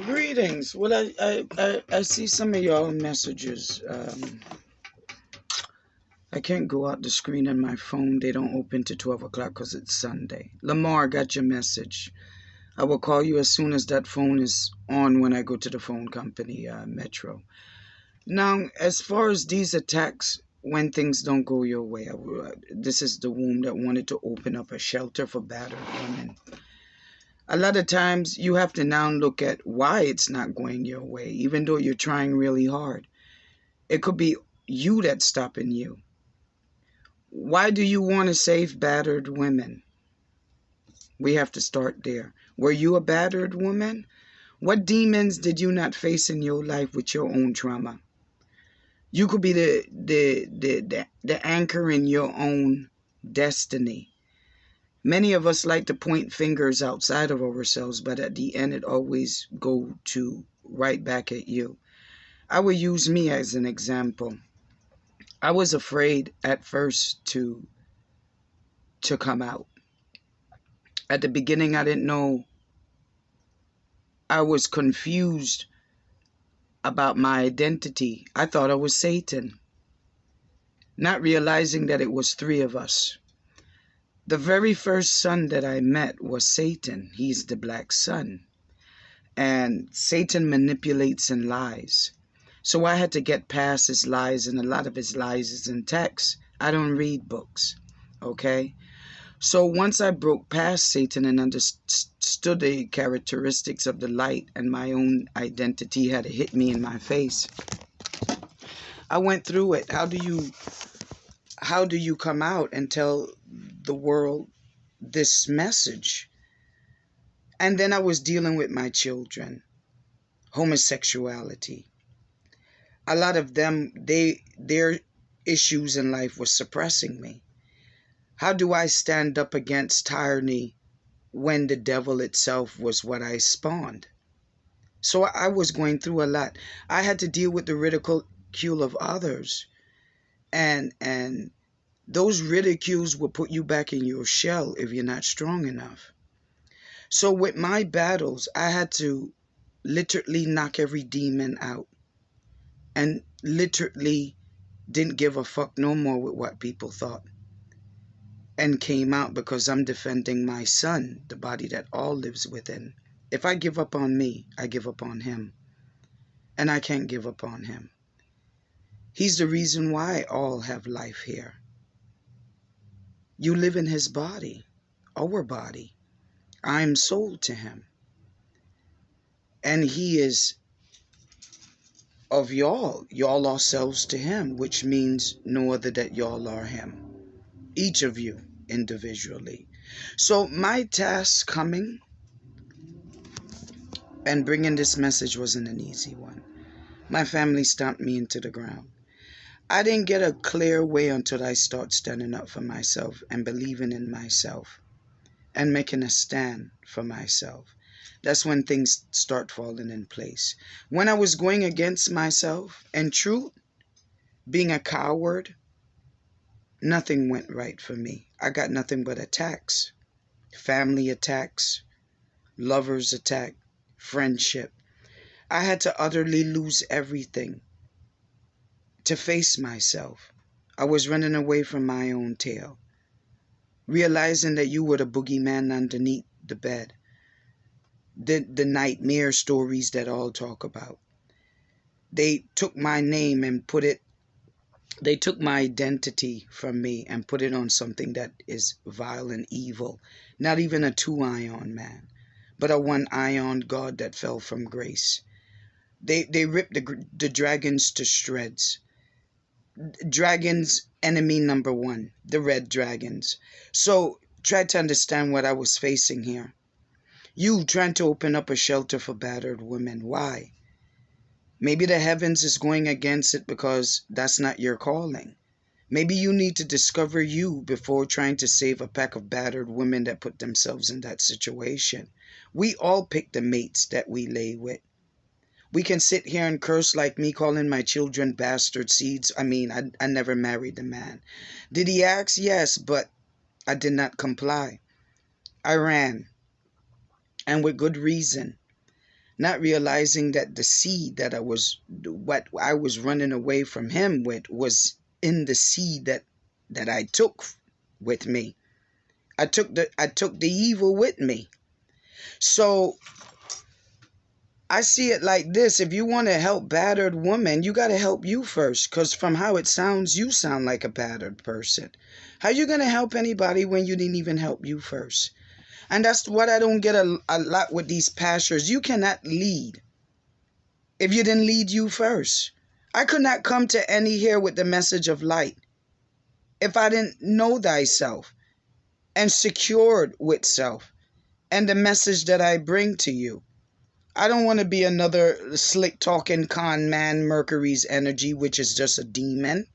Greetings. Well, I see some of y'all messages. I can't go out the screen on my phone. They don't open to 12 o'clock because it's Sunday. Lamar, got your message. I will call you as soon as that phone is on when I go to the phone company, Metro. Now, as far as these attacks, when things don't go your way, this is the womb that wanted to open up a shelter for battered women. A lot of times you have to now look at why it's not going your way, even though you're trying really hard. It could be you that's stopping you. Why do you want to save battered women? We have to start there. Were you a battered woman? What demons did you not face in your life with your own trauma? You could be the anchor in your own destiny. Many of us like to point fingers outside of ourselves, but at the end it always go to right back at you. I will use me as an example. I was afraid at first to come out. At the beginning I didn't know. I was confused about my identity. I thought I was Satan, not realizing that it was three of us. The very first son that I met was Satan. He's the black sun. And Satan manipulates and lies. So I had to get past his lies, and a lot of his lies is in text. I don't read books, okay? So once I broke past Satan and understood the characteristics of the light, and my own identity had hit me in my face, I went through it. How do you come out and tell the world this message? And then I was dealing with my children, homosexuality. A lot of them, their issues in life was suppressing me. How do I stand up against tyranny when the devil itself was what I spawned? So I was going through a lot. I had to deal with the ridicule of others. And those ridicules will put you back in your shell if you're not strong enough. So with my battles, I had to literally knock every demon out. And literally didn't give a fuck no more with what people thought. And came out because I'm defending my son, the body that all lives within. If I give up on me, I give up on him. And I can't give up on him. He's the reason why all have life here. You live in his body, our body. I am soul to him. And he is of y'all. Y'all are selves to him, which means no other that y'all are him. Each of you individually. So my task coming and bringing this message wasn't an easy one. My family stomped me into the ground. I didn't get a clear way until I start standing up for myself and believing in myself and making a stand for myself. That's when things start falling in place. When I was going against myself and truth, being a coward, nothing went right for me. I got nothing but attacks. Family attacks, lovers attack, friendship. I had to utterly lose everything to face myself. I was running away from my own tail, realizing that you were the boogeyman underneath the bed. The nightmare stories that all talk about. They took my name and they took my identity from me and put it on something that is vile and evil. Not even a 2-ion man, but a 1-ion God that fell from grace. They ripped the dragons to shreds. Dragons, enemy number one, the red dragons. So try to understand what I was facing here. You trying to open up a shelter for battered women. Why? Maybe the heavens is going against it because that's not your calling. Maybe you need to discover you before trying to save a pack of battered women that put themselves in that situation. We all pick the mates that we lay with. We can sit here and curse like me calling my children bastard seeds. I mean, I never married a man. Did he ask? Yes, but I did not comply. I ran, and with good reason. not realizing that the seed that what I was running away from him with was in the seed that I took with me. I took the evil with me. So I see it like this. If you want to help battered women, you got to help you first. Because from how it sounds, you sound like a battered person. How you going to help anybody when you didn't even help you first? And that's what I don't get a lot with these pastors. You cannot lead if you didn't lead you first. I could not come to any here with the message of light if I didn't know thyself and secured with self and the message that I bring to you. I don't want to be another slick talking con man, Mercury's energy, which is just a demon.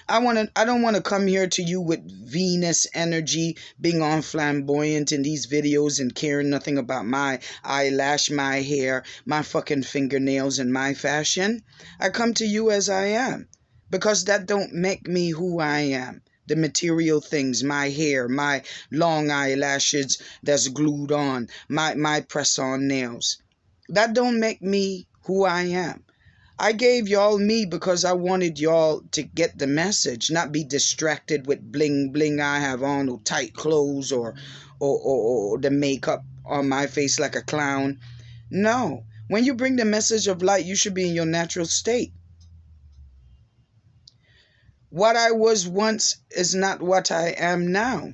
I don't want to come here to you with Venus energy, being on flamboyant in these videos and caring nothing about my eyelash, my hair, my fucking fingernails, and my fashion. I come to you as I am, because that don't make me who I am. The material things, my hair, my long eyelashes that's glued on, my press-on nails. That don't make me who I am. I gave y'all me because I wanted y'all to get the message, not be distracted with bling bling I have on, or tight clothes, or the makeup on my face like a clown. No. When you bring the message of light, you should be in your natural state. What I was once is not what I am now.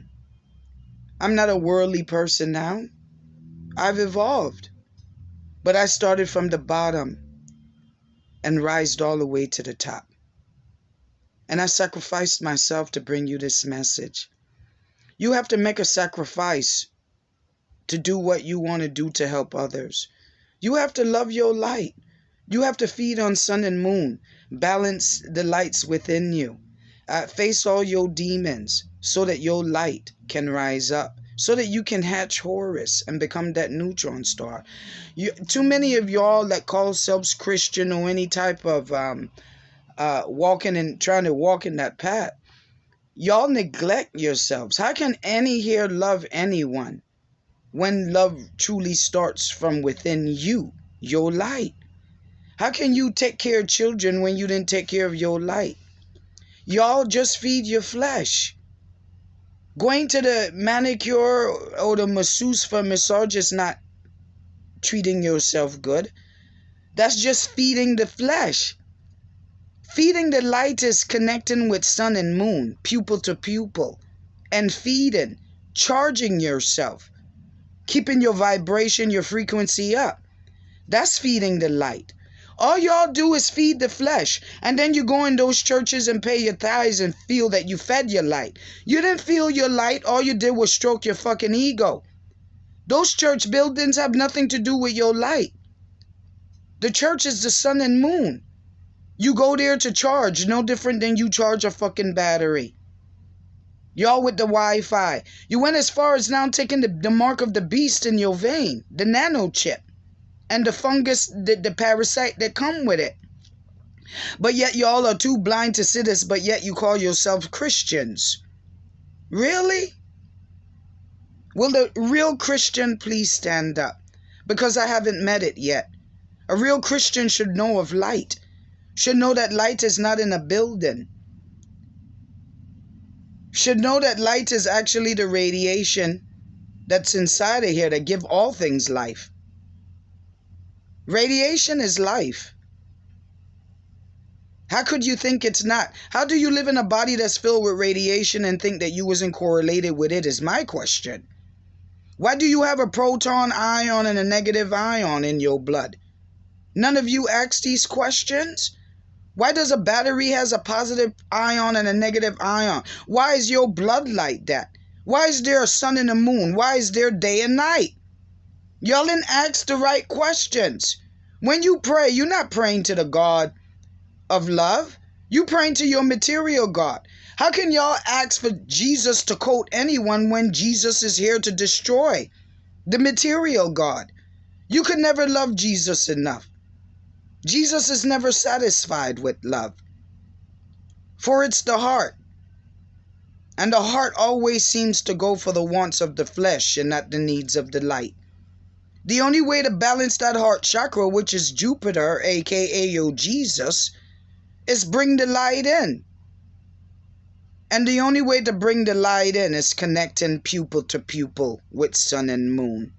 I'm not a worldly person now. I've evolved. But I started from the bottom and rised all the way to the top. And I sacrificed myself to bring you this message. You have to make a sacrifice to do what you want to do to help others. You have to love your light. You have to feed on sun and moon. Balance the lights within you. Face all your demons so that your light can rise up. So that you can hatch Horus and become that neutron star. Too many of y'all that call yourselves Christian or any type of walking and trying to walk in that path, y'all neglect yourselves. How can any here love anyone when love truly starts from within you, your light? How can you take care of children when you didn't take care of your light? Y'all just feed your flesh. Going to the manicure or the masseuse for massage is not treating yourself good. That's just feeding the flesh. Feeding the light is connecting with sun and moon, pupil to pupil, and feeding, charging yourself, keeping your vibration, your frequency up. That's feeding the light. All y'all do is feed the flesh, and then you go in those churches and pay your tithes and feel that you fed your light. You didn't feel your light. All you did was stroke your fucking ego. Those church buildings have nothing to do with your light. The church is the sun and moon. You go there to charge, no different than you charge a fucking battery. Y'all with the Wi-Fi. You went as far as now taking the mark of the beast in your vein, the nano chip. And the fungus, the parasite that come with it. But yet y'all are too blind to see this, but yet you call yourselves Christians. Really? Will the real Christian please stand up? Because I haven't met it yet. A real Christian should know of light. Should know that light is not in a building. Should know that light is actually the radiation that's inside of here that give all things life. Radiation is life. How could you think it's not? How do you live in a body that's filled with radiation and think that you wasn't correlated with it is my question. Why do you have a proton ion and a negative ion in your blood? None of you ask these questions? Why does a battery has a positive ion and a negative ion? Why is your blood like that? Why is there a sun and a moon? Why is there day and night? Y'all didn't ask the right questions. When you pray, you're not praying to the God of love. You praying to your material God. How can y'all ask for Jesus to quote anyone when Jesus is here to destroy the material God? You could never love Jesus enough. Jesus is never satisfied with love. For it's the heart. And the heart always seems to go for the wants of the flesh and not the needs of the light. The only way to balance that heart chakra, which is Jupiter, aka your Jesus, is bring the light in. And the only way to bring the light in is connecting pupil to pupil with sun and moon.